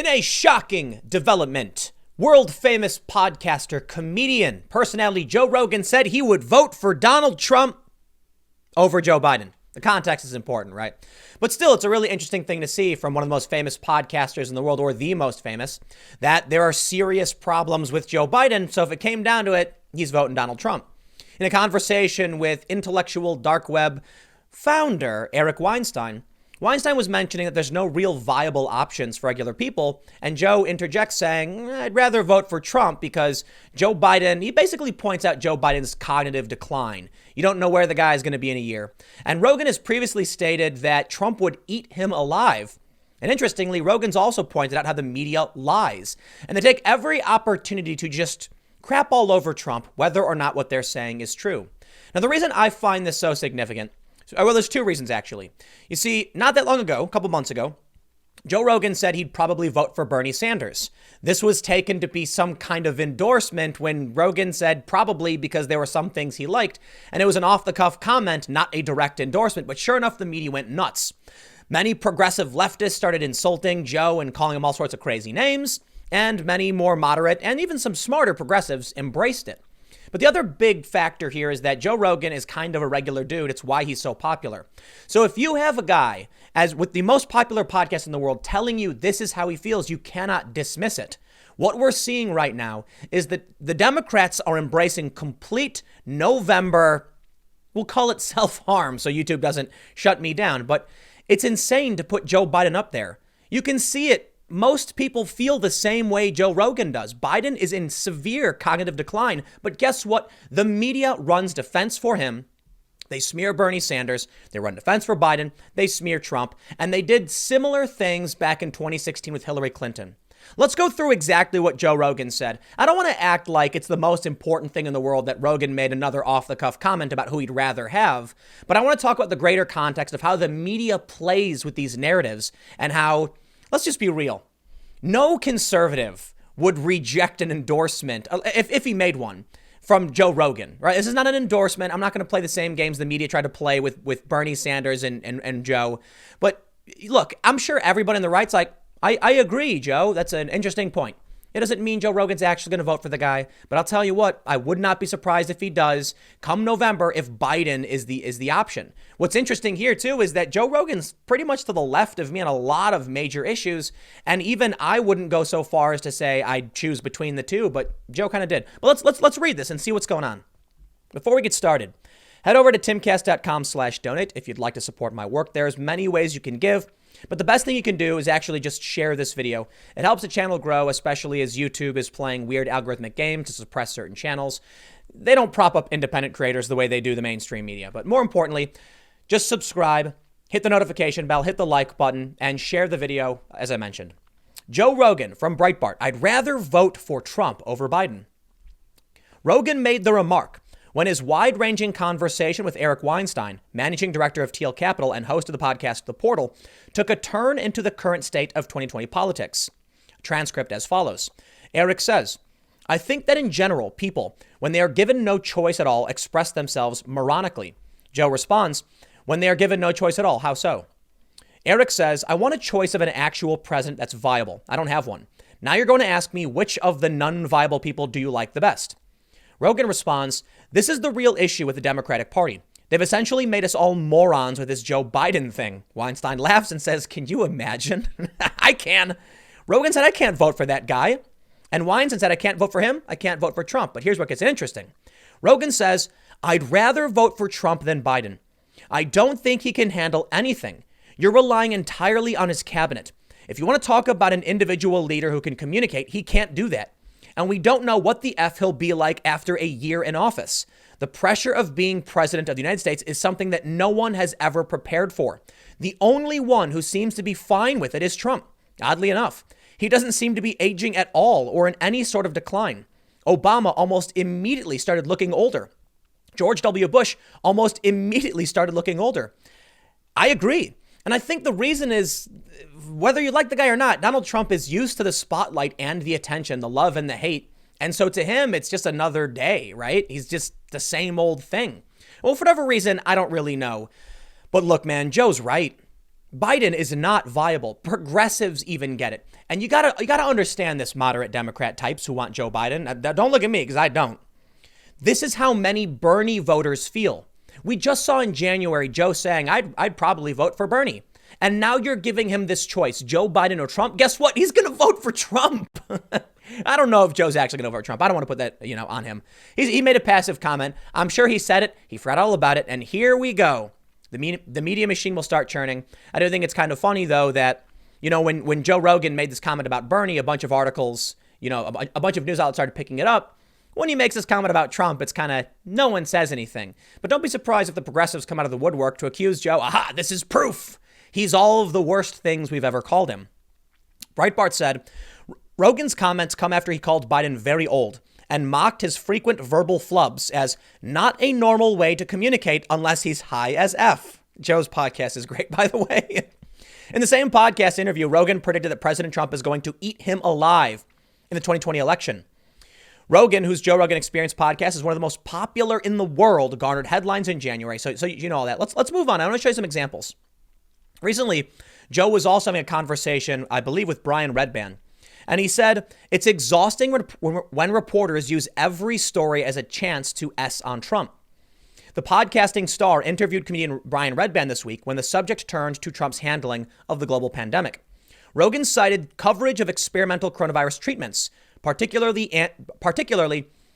In a shocking development, world-famous podcaster, comedian, personality Joe Rogan said he would vote for Donald Trump over Joe Biden. The context is important, right? But still, it's a really interesting thing to see from one of the most famous podcasters in the world, or the most famous, that there are serious problems with Joe Biden. So if it came down to it, he's voting Donald Trump. In a conversation with intellectual dark web founder Eric Weinstein, Weinstein was mentioning that there's no real viable options for regular people, and Joe interjects saying, I'd rather vote for Trump because Joe Biden, he basically points out Joe Biden's cognitive decline. You don't know where the guy is going to be in a year. And Rogan has previously stated that Trump would eat him alive. And interestingly, Rogan's also pointed out how the media lies, and they take every opportunity to just crap all over Trump, whether or not what they're saying is true. Now, the reason I find this so significant, well, there's two reasons, actually. You see, not that long ago, a couple months ago, Joe Rogan said he'd probably vote for Bernie Sanders. This was taken to be some kind of endorsement when Rogan said probably because there were some things he liked, and it was an off-the-cuff comment, not a direct endorsement, but sure enough, the media went nuts. Many progressive leftists started insulting Joe and calling him all sorts of crazy names, and many more moderate and even some smarter progressives embraced it. But the other big factor here is that Joe Rogan is kind of a regular dude. It's why he's so popular. So if you have a guy as with the most popular podcast in the world telling you this is how he feels, you cannot dismiss it. What we're seeing right now is that the Democrats are embracing complete November, we'll call it self-harm so YouTube doesn't shut me down, but it's insane to put Joe Biden up there. You can see it. Most people feel the same way Joe Rogan does. Biden is in severe cognitive decline, but guess what? The media runs defense for him. They smear Bernie Sanders. They run defense for Biden. They smear Trump. And they did similar things back in 2016 with Hillary Clinton. Let's go through exactly what Joe Rogan said. I don't want to act like it's the most important thing in the world that Rogan made another off-the-cuff comment about who he'd rather have, but I want to talk about the greater context of how the media plays with these narratives and how, let's just be real, no conservative would reject an endorsement, if he made one, from Joe Rogan, right? This is not an endorsement. I'm not going to play the same games the media tried to play with Bernie Sanders and Joe. But look, I'm sure everybody on the right's like, I agree, Joe. That's an interesting point. It doesn't mean Joe Rogan's actually going to vote for the guy. But I'll tell you what, I would not be surprised if he does come November if Biden is the option. What's interesting here, too, is that Joe Rogan's pretty much to the left of me on a lot of major issues. And even I wouldn't go so far as to say I'd choose between the two. But Joe kind of did. But let's read this and see what's going on. Before we get started, head over to timcast.com/donate if you'd like to support my work. There's many ways you can give. But the best thing you can do is actually just share this video. It helps the channel grow, especially as YouTube is playing weird algorithmic games to suppress certain channels. They don't prop up independent creators the way they do the mainstream media. But more importantly, just subscribe, hit the notification bell, hit the like button, and share the video, as I mentioned. Joe Rogan from Breitbart, I'd rather vote for Trump over Biden. Rogan made the remark when his wide-ranging conversation with Eric Weinstein, managing director of Teal Capital and host of the podcast The Portal, took a turn into the current state of 2020 politics. Transcript as follows. Eric says, I think that in general, people, when they are given no choice at all, express themselves moronically. Joe responds, when they are given no choice at all, how so? Eric says, I want a choice of an actual president that's viable. I don't have one. Now you're going to ask me which of the non-viable people do you like the best? Rogan responds, this is the real issue with the Democratic Party. They've essentially made us all morons with this Joe Biden thing. Weinstein laughs and says, can you imagine? I can. Rogan said, I can't vote for that guy. And Weinstein said, I can't vote for him. I can't vote for Trump. But here's what gets interesting. Rogan says, I'd rather vote for Trump than Biden. I don't think he can handle anything. You're relying entirely on his cabinet. If you want to talk about an individual leader who can communicate, he can't do that. And we don't know what the F he'll be like after a year in office. The pressure of being president of the United States is something that no one has ever prepared for. The only one who seems to be fine with it is Trump. Oddly enough, he doesn't seem to be aging at all or in any sort of decline. Obama almost immediately started looking older. George W. Bush almost immediately started looking older. I agree. And I think the reason is, whether you like the guy or not, Donald Trump is used to the spotlight and the attention, the love and the hate. And so to him, it's just another day, right? He's just the same old thing. Well, for whatever reason, I don't really know. But look, man, Joe's right. Biden is not viable. Progressives even get it. And you gotta understand this, moderate Democrat types who want Joe Biden. Don't look at me, because I don't. This is how many Bernie voters feel. We just saw in January Joe saying, I'd probably vote for Bernie. And now you're giving him this choice, Joe Biden or Trump. Guess what? He's going to vote for Trump. I don't know if Joe's actually going to vote for Trump. I don't want to put that, on him. He made a passive comment. I'm sure he said it. He forgot all about it. And here we go. The media machine will start churning. I do think it's kind of funny, though, that, when Joe Rogan made this comment about Bernie, a bunch of articles, a bunch of news outlets started picking it up. When he makes this comment about Trump, it's kind of no one says anything. But don't be surprised if the progressives come out of the woodwork to accuse Joe. Aha, this is proof. He's all of the worst things we've ever called him. Breitbart said, Rogan's comments come after he called Biden very old and mocked his frequent verbal flubs as not a normal way to communicate unless he's high as F. Joe's podcast is great, by the way. In the same podcast interview, Rogan predicted that President Trump is going to eat him alive in the 2020 election. Rogan, whose Joe Rogan Experience podcast is one of the most popular in the world, garnered headlines in January. So you know all that. Let's move on. I want to show you some examples. Recently, Joe was also having a conversation, I believe, with Brian Redban. And he said, it's exhausting when reporters use every story as a chance to S on Trump. The podcasting star interviewed comedian Brian Redban this week when the subject turned to Trump's handling of the global pandemic. Rogan cited coverage of experimental coronavirus treatments, particularly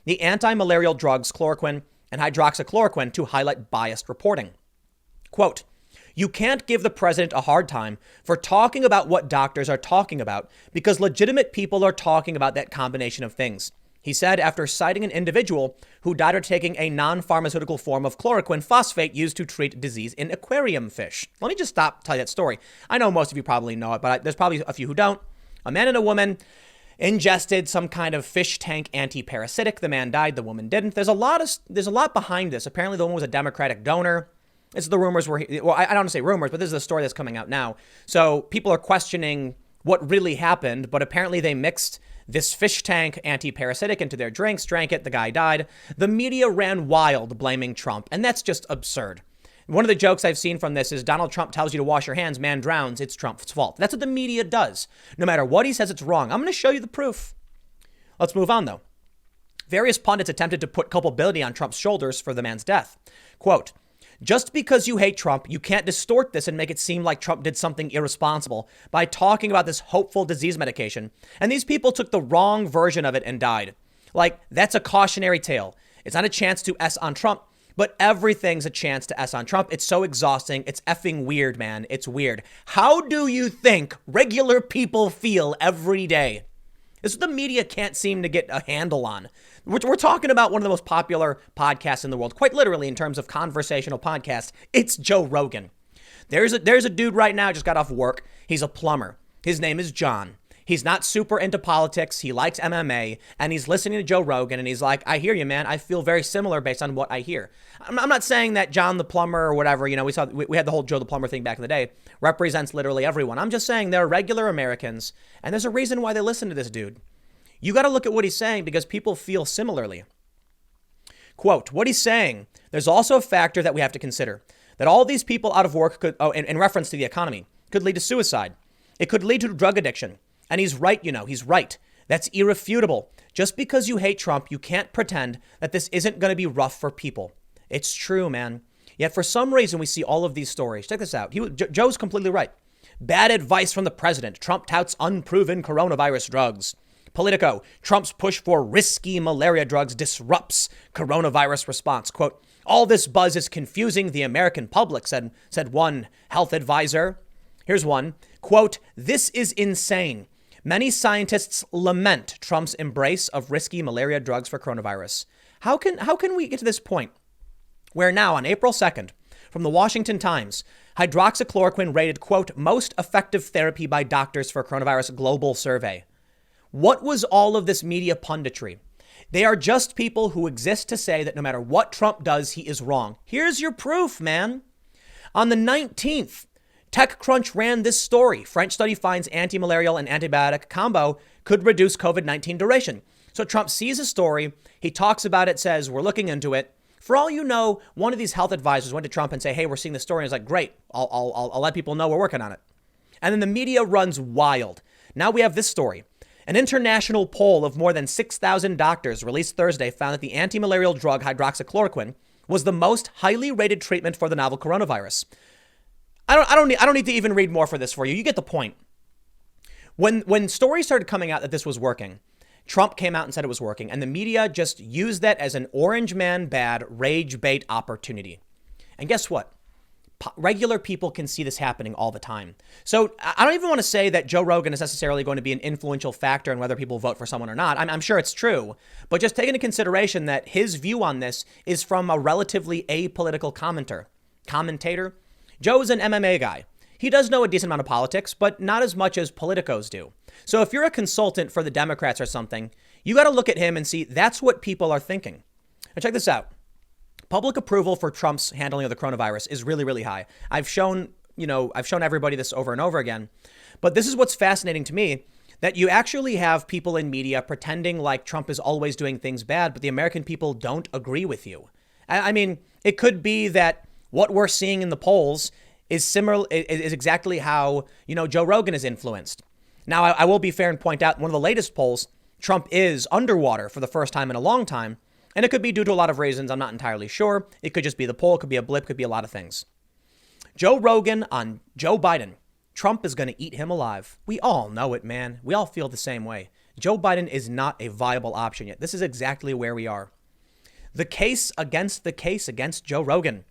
the anti-malarial drugs chloroquine and hydroxychloroquine, to highlight biased reporting. Quote, you can't give the president a hard time for talking about what doctors are talking about because legitimate people are talking about that combination of things, he said after citing an individual who died after taking a non-pharmaceutical form of chloroquine phosphate used to treat disease in aquarium fish. Let me just tell you that story. I know most of you probably know it, but there's probably a few who don't. A man and a woman ingested some kind of fish tank anti-parasitic. The man died, the woman didn't. There's a lot behind this. Apparently the woman was a Democratic donor. It's the rumors I don't want to say rumors, but this is the story that's coming out now. So people are questioning what really happened, but apparently they mixed this fish tank anti-parasitic into their drinks, drank it, the guy died. The media ran wild blaming Trump, and that's just absurd. One of the jokes I've seen from this is Donald Trump tells you to wash your hands, man drowns, it's Trump's fault. That's what the media does. No matter what he says, it's wrong. I'm going to show you the proof. Let's move on, though. Various pundits attempted to put culpability on Trump's shoulders for the man's death. Quote, just because you hate Trump, you can't distort this and make it seem like Trump did something irresponsible by talking about this hopeful disease medication. And these people took the wrong version of it and died. Like, that's a cautionary tale. It's not a chance to S on Trump, but everything's a chance to S on Trump. It's so exhausting. It's effing weird, man. It's weird. How do you think regular people feel every day? This is what the media can't seem to get a handle on. We're talking about one of the most popular podcasts in the world, quite literally in terms of conversational podcasts. It's Joe Rogan. There's a dude right now, just got off work. He's a plumber. His name is John. He's not super into politics. He likes MMA, and he's listening to Joe Rogan, and he's like, I hear you, man. I feel very similar based on what I hear. I'm not saying that John the plumber or whatever, we had the whole Joe the plumber thing back in the day, represents literally everyone. I'm just saying they're regular Americans, and there's a reason why they listen to this dude. You got to look at what he's saying because people feel similarly. Quote, what he's saying, there's also a factor that we have to consider, that all these people out of work could, in reference to the economy, could lead to suicide. It could lead to drug addiction. And he's right, he's right. That's irrefutable. Just because you hate Trump, you can't pretend that this isn't going to be rough for people. It's true, man. Yet for some reason, we see all of these stories. Check this out. Joe's completely right. Bad advice from the president. Trump touts unproven coronavirus drugs. Politico, Trump's push for risky malaria drugs disrupts coronavirus response. Quote, all this buzz is confusing the American public, said one health advisor. Here's one. Quote, this is insane. Many scientists lament Trump's embrace of risky malaria drugs for coronavirus. How can we get to this point where now on April 2nd, from the Washington Times, hydroxychloroquine rated, quote, most effective therapy by doctors for coronavirus global survey. What was all of this media punditry? They are just people who exist to say that no matter what Trump does, he is wrong. Here's your proof, man. On the 19th, TechCrunch ran this story. French study finds anti-malarial and antibiotic combo could reduce COVID-19 duration. So Trump sees a story. He talks about it, says, we're looking into it. For all you know, one of these health advisors went to Trump and say, hey, we're seeing this story. And he's like, great, I'll let people know we're working on it. And then the media runs wild. Now we have this story. An international poll of more than 6,000 doctors released Thursday found that the anti-malarial drug hydroxychloroquine was the most highly rated treatment for the novel coronavirus. I don't need to even read more for this for you. You get the point. When stories started coming out that this was working, Trump came out and said it was working, and the media just used that as an orange man bad rage bait opportunity. And guess what? Regular people can see this happening all the time. So I don't even want to say that Joe Rogan is necessarily going to be an influential factor in whether people vote for someone or not. I'm sure it's true, but just take into consideration that his view on this is from a relatively apolitical commentator. Joe's an MMA guy. He does know a decent amount of politics, but not as much as politicos do. So if you're a consultant for the Democrats or something, you got to look at him and see that's what people are thinking. Now check this out. Public approval for Trump's handling of the coronavirus is really, really high. I've shown everybody this over and over again. But this is what's fascinating to me, that you actually have people in media pretending like Trump is always doing things bad, but the American people don't agree with you. I mean, it could be that what we're seeing in the polls is similar, is exactly how, Joe Rogan is influenced. Now, I will be fair and point out one of the latest polls, Trump is underwater for the first time in a long time. And it could be due to a lot of reasons. I'm not entirely sure. It could just be the poll. It could be a blip. Could be a lot of things. Joe Rogan on Joe Biden. Trump is going to eat him alive. We all know it, man. We all feel the same way. Joe Biden is not a viable option yet. This is exactly where we are. The case against Joe Rogan.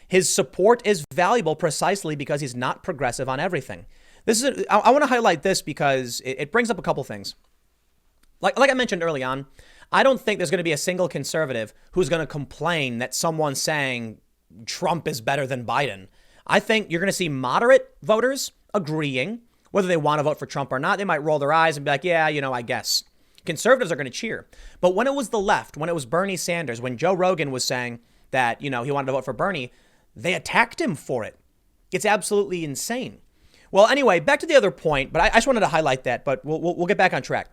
His support is valuable precisely because he's not progressive on everything. I want to highlight this because it brings up a couple things. Like I mentioned early on, I don't think there's going to be a single conservative who's going to complain that someone's saying Trump is better than Biden. I think you're going to see moderate voters agreeing, whether they want to vote for Trump or not. They might roll their eyes and be like, yeah, I guess. Conservatives are going to cheer. But when it was the left, when it was Bernie Sanders, when Joe Rogan was saying that, he wanted to vote for Bernie, they attacked him for it. It's absolutely insane. Well, anyway, back to the other point, but I just wanted to highlight that, but we'll get back on track.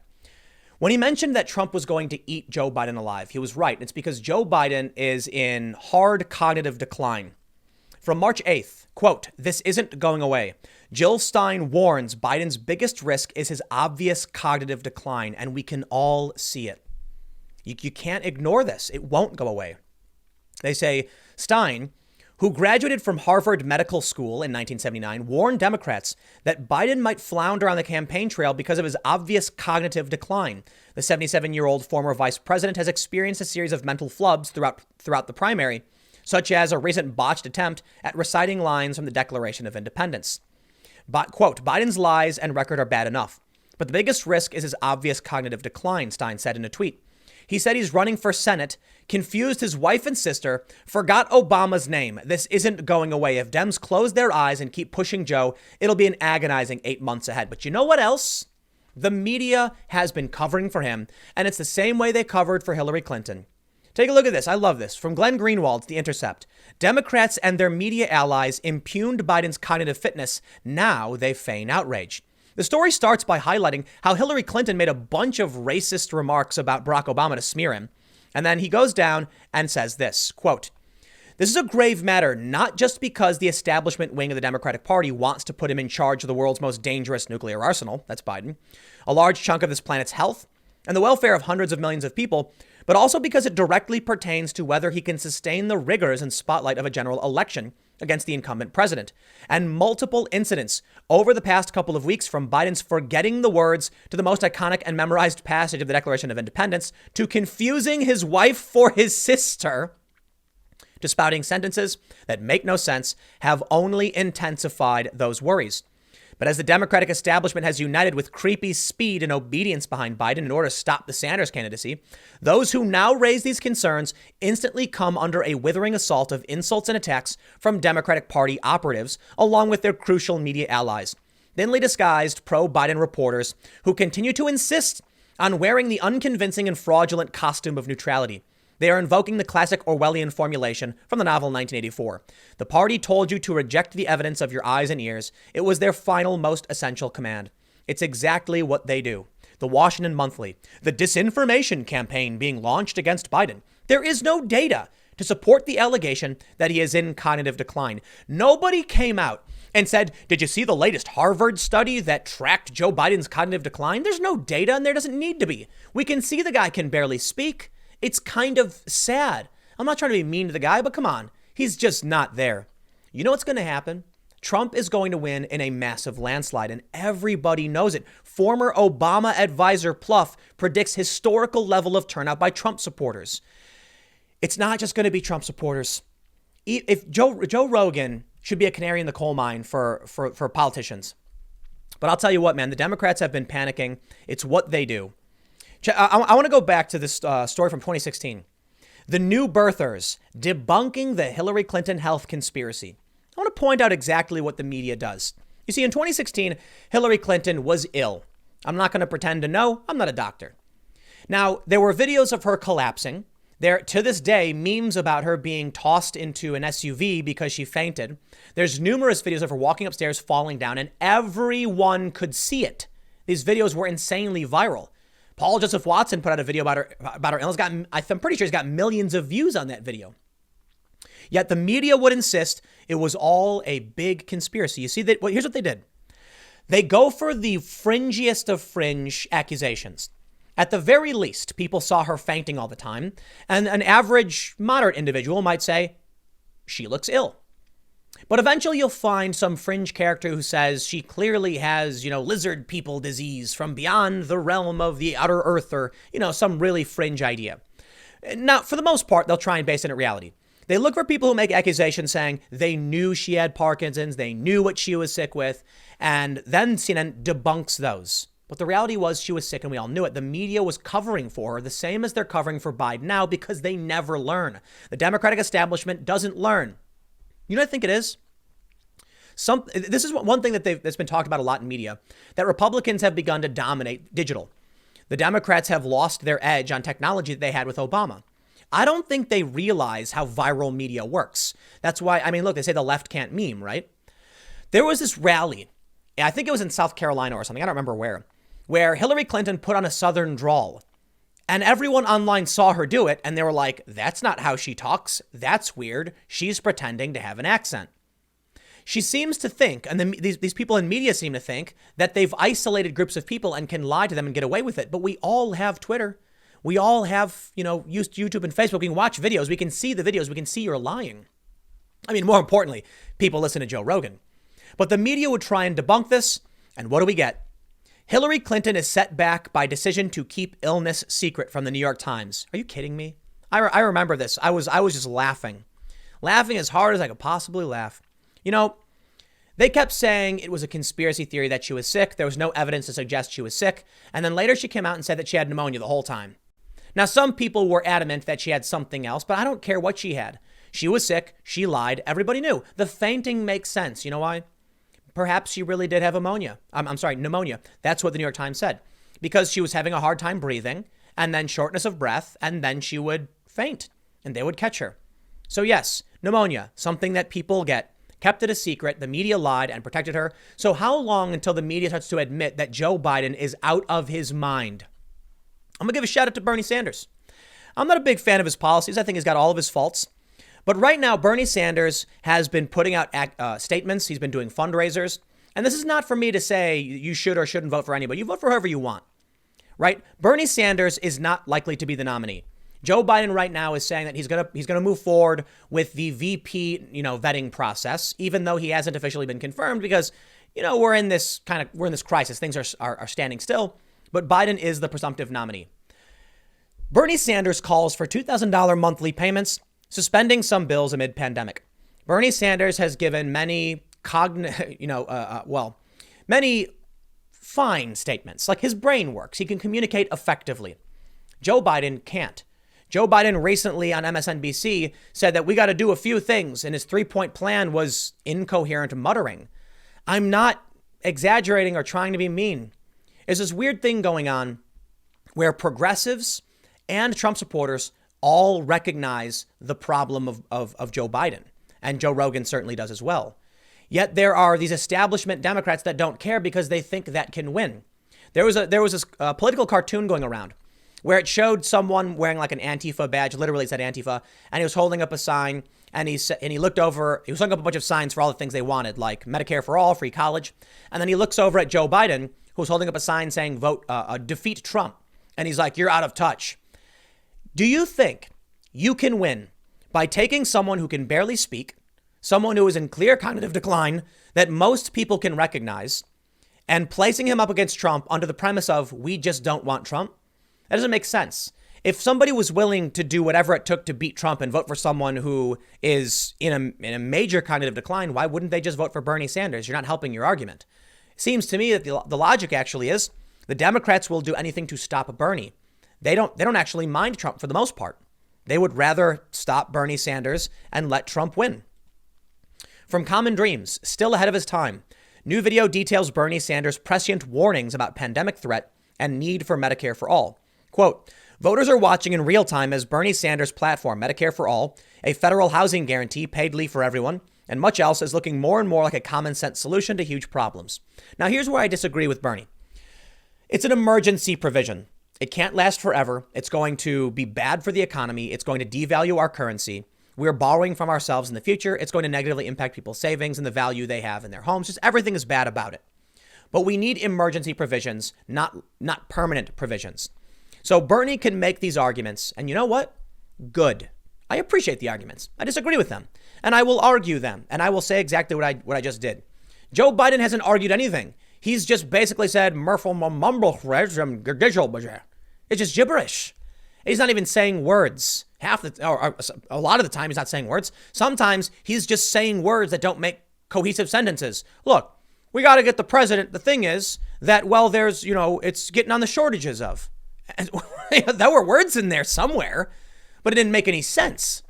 When he mentioned that Trump was going to eat Joe Biden alive, he was right. It's because Joe Biden is in hard cognitive decline. From March 8th, quote, "This isn't going away. Jill Stein warns Biden's biggest risk is his obvious cognitive decline, and we can all see it. You can't ignore this. It won't go away." They say Stein, who graduated from Harvard Medical School in 1979, warned Democrats that Biden might flounder on the campaign trail because of his obvious cognitive decline. The 77-year-old former vice president has experienced a series of mental flubs throughout the primary, such as a recent botched attempt at reciting lines from the Declaration of Independence. But, quote, "Biden's lies and record are bad enough, but the biggest risk is his obvious cognitive decline," Stein said in a tweet. He said he's running for Senate, confused his wife and sister, forgot Obama's name. This isn't going away. If Dems close their eyes and keep pushing Joe, it'll be an agonizing 8 months ahead. But you know what else? The media has been covering for him, and it's the same way they covered for Hillary Clinton. Take a look at this. I love this. From Glenn Greenwald's The Intercept. Democrats and their media allies impugned Biden's cognitive fitness. Now they feign outrage. The story starts by highlighting how Hillary Clinton made a bunch of racist remarks about Barack Obama to smear him. And then he goes down and says this, quote, "This is a grave matter, not just because the establishment wing of the Democratic Party wants to put him in charge of the world's most dangerous nuclear arsenal," that's Biden, "a large chunk of this planet's health and the welfare of hundreds of millions of people, but also because it directly pertains to whether he can sustain the rigors and spotlight of a general election against the incumbent president. And multiple incidents over the past couple of weeks, from Biden's forgetting the words to the most iconic and memorized passage of the Declaration of Independence, to confusing his wife for his sister, to spouting sentences that make no sense, have only intensified those worries. But as the Democratic establishment has united with creepy speed and obedience behind Biden in order to stop the Sanders candidacy, those who now raise these concerns instantly come under a withering assault of insults and attacks from Democratic Party operatives, along with their crucial media allies, thinly disguised pro-Biden reporters who continue to insist on wearing the unconvincing and fraudulent costume of neutrality. They are invoking the classic Orwellian formulation from the novel 1984. The party told you to reject the evidence of your eyes and ears. It was their final, most essential command. It's exactly what they do. The Washington Monthly, the disinformation campaign being launched against Biden. There is no data to support the allegation that he is in cognitive decline. Nobody came out and said, did you see the latest Harvard study that tracked Joe Biden's cognitive decline? There's no data and there doesn't need to be. We can see the guy can barely speak. It's kind of sad. I'm not trying to be mean to the guy, but come on. He's just not there. You know what's going to happen? Trump is going to win in a massive landslide, and everybody knows it. Former Obama advisor Pluff predicts historical level of turnout by Trump supporters. It's not just going to be Trump supporters. If Joe Rogan should be a canary in the coal mine for politicians. But I'll tell you what, man, the Democrats have been panicking. It's what they do. I want to go back to this story from 2016. The New Birthers debunking the Hillary Clinton health conspiracy. I want to point out exactly what the media does. You see, in 2016, Hillary Clinton was ill. I'm not going to pretend to know. I'm not a doctor. Now, there were videos of her collapsing. There, to this day, memes about her being tossed into an SUV because she fainted. There's numerous videos of her walking upstairs, falling down, and everyone could see it. These videos were insanely viral. Paul Joseph Watson put out a video about her illness. I'm pretty sure he's got millions of views on that video. Yet the media would insist it was all a big conspiracy. You see that? Well, here's what they did. They go for the fringiest of fringe accusations. At the very least, people saw her fainting all the time. And an average moderate individual might say, she looks ill. But eventually you'll find some fringe character who says she clearly has, lizard people disease from beyond the realm of the outer earth, or, some really fringe idea. Now, for the most part, they'll try and base it in reality. They look for people who make accusations saying they knew she had Parkinson's, they knew what she was sick with, and then CNN debunks those. But the reality was she was sick and we all knew it. The media was covering for her the same as they're covering for Biden now because they never learn. The Democratic establishment doesn't learn. You know what I think it is? This is one thing that's been talked about a lot in media, that Republicans have begun to dominate digital. The Democrats have lost their edge on technology that they had with Obama. I don't think they realize how viral media works. That's why, look, they say the left can't meme, right? There was this rally, I think it was in South Carolina or something, I don't remember where Hillary Clinton put on a Southern drawl. And everyone online saw her do it, and they were like, that's not how she talks. That's weird. She's pretending to have an accent. She seems to think, and these people in media seem to think, that they've isolated groups of people and can lie to them and get away with it. But we all have Twitter. We all have, used YouTube and Facebook. We can watch videos. We can see the videos. We can see you're lying. More importantly, people listen to Joe Rogan. But the media would try and debunk this. And what do we get? Hillary Clinton is set back by decision to keep illness secret from the New York Times. Are you kidding me? I remember this. I was just laughing as hard as I could possibly laugh. They kept saying it was a conspiracy theory that she was sick. There was no evidence to suggest she was sick. And then later she came out and said that she had pneumonia the whole time. Now, some people were adamant that she had something else, but I don't care what she had. She was sick. She lied. Everybody knew. The fainting makes sense. You know why? Perhaps she really did have pneumonia. That's what the New York Times said. Because she was having a hard time breathing, and then shortness of breath, and then she would faint, and they would catch her. So yes, pneumonia, something that people get. Kept it a secret. The media lied and protected her. So how long until the media starts to admit that Joe Biden is out of his mind? I'm going to give a shout out to Bernie Sanders. I'm not a big fan of his policies. I think he's got all of his faults. But right now, Bernie Sanders has been putting out statements. He's been doing fundraisers. And this is not for me to say you should or shouldn't vote for anybody. You vote for whoever you want, right? Bernie Sanders is not likely to be the nominee. Joe Biden right now is saying that he's gonna move forward with the VP, vetting process, even though he hasn't officially been confirmed because, we're in this crisis. Things are standing still. But Biden is the presumptive nominee. Bernie Sanders calls for $2,000 monthly payments, suspending some bills amid pandemic. Bernie Sanders has given many many fine statements, like his brain works. He can communicate effectively. Joe Biden can't. Joe Biden recently on MSNBC said that we got to do a few things, and his 3-point plan was incoherent muttering. I'm not exaggerating or trying to be mean. There's this weird thing going on where progressives and Trump supporters all recognize the problem of Joe Biden. And Joe Rogan certainly does as well. Yet there are these establishment Democrats that don't care because they think that can win. There was this political cartoon going around where it showed someone wearing like an Antifa badge, literally said Antifa, and he was holding up a sign, and he looked over, he was holding up a bunch of signs for all the things they wanted, like Medicare for all, free college. And then he looks over at Joe Biden, who's holding up a sign saying defeat Trump. And he's like, you're out of touch. Do you think you can win by taking someone who can barely speak, someone who is in clear cognitive decline that most people can recognize, and placing him up against Trump under the premise of we just don't want Trump? That doesn't make sense. If somebody was willing to do whatever it took to beat Trump and vote for someone who is in a major cognitive decline, why wouldn't they just vote for Bernie Sanders? You're not helping your argument. It seems to me that the logic actually is the Democrats will do anything to stop Bernie. They don't actually mind Trump for the most part. They would rather stop Bernie Sanders and let Trump win. From Common Dreams, still ahead of his time, new video details Bernie Sanders' prescient warnings about pandemic threat and need for Medicare for all. Quote, voters are watching in real time as Bernie Sanders' platform, Medicare for All, a federal housing guarantee, paid leave for everyone, and much else is looking more and more like a common sense solution to huge problems. Now, here's where I disagree with Bernie. It's an emergency provision. It can't last forever. It's going to be bad for the economy. It's going to devalue our currency. We're borrowing from ourselves in the future. It's going to negatively impact people's savings and the value they have in their homes. Just everything is bad about it. But we need emergency provisions, not permanent provisions. So Bernie can make these arguments, and you know what? Good. I appreciate the arguments. I disagree with them, and I will argue them, and I will say exactly what I just did. Joe Biden hasn't argued anything. He's just basically said, it's just gibberish. He's not even saying words. A lot of the time, he's not saying words. Sometimes he's just saying words that don't make cohesive sentences. Look, we got to get the president. The thing is that, well, there's, it's getting on the shortages of. And there were words in there somewhere, but it didn't make any sense.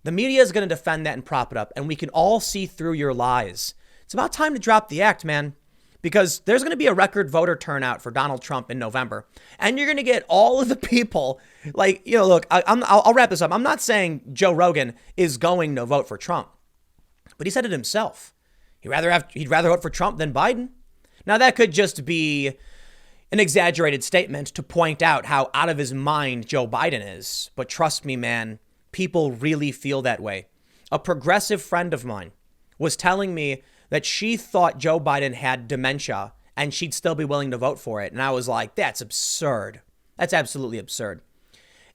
The media is going to defend that and prop it up, and we can all see through your lies. It's about time to drop the act, man, because there's going to be a record voter turnout for Donald Trump in November, and you're going to get all of the people like, look, I'll wrap this up. I'm not saying Joe Rogan is going to vote for Trump, but he said it himself. He'd rather vote for Trump than Biden. Now, that could just be an exaggerated statement to point out how out of his mind Joe Biden is. But trust me, man, people really feel that way. A progressive friend of mine was telling me that she thought Joe Biden had dementia and she'd still be willing to vote for it. And I was like, that's absurd. That's absolutely absurd.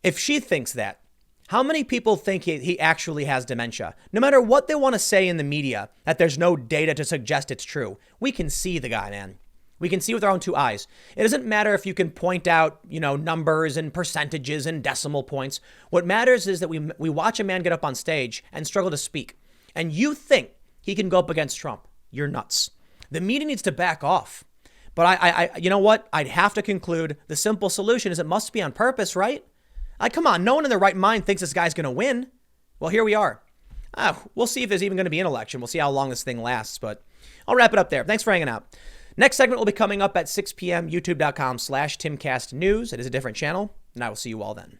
If she thinks that, how many people think he actually has dementia? No matter what they want to say in the media, that there's no data to suggest it's true. We can see the guy, man. We can see with our own two eyes. It doesn't matter if you can point out, numbers and percentages and decimal points. What matters is that we watch a man get up on stage and struggle to speak. And you think he can go up against Trump. You're nuts. The media needs to back off. But I you know what? I'd have to conclude the simple solution is it must be on purpose, right? Come on, no one in their right mind thinks this guy's going to win. Well, here we are. We'll see if there's even going to be an election. We'll see how long this thing lasts, but I'll wrap it up there. Thanks for hanging out. Next segment will be coming up at 6 p.m. youtube.com/TimCastNews. It is a different channel, and I will see you all then.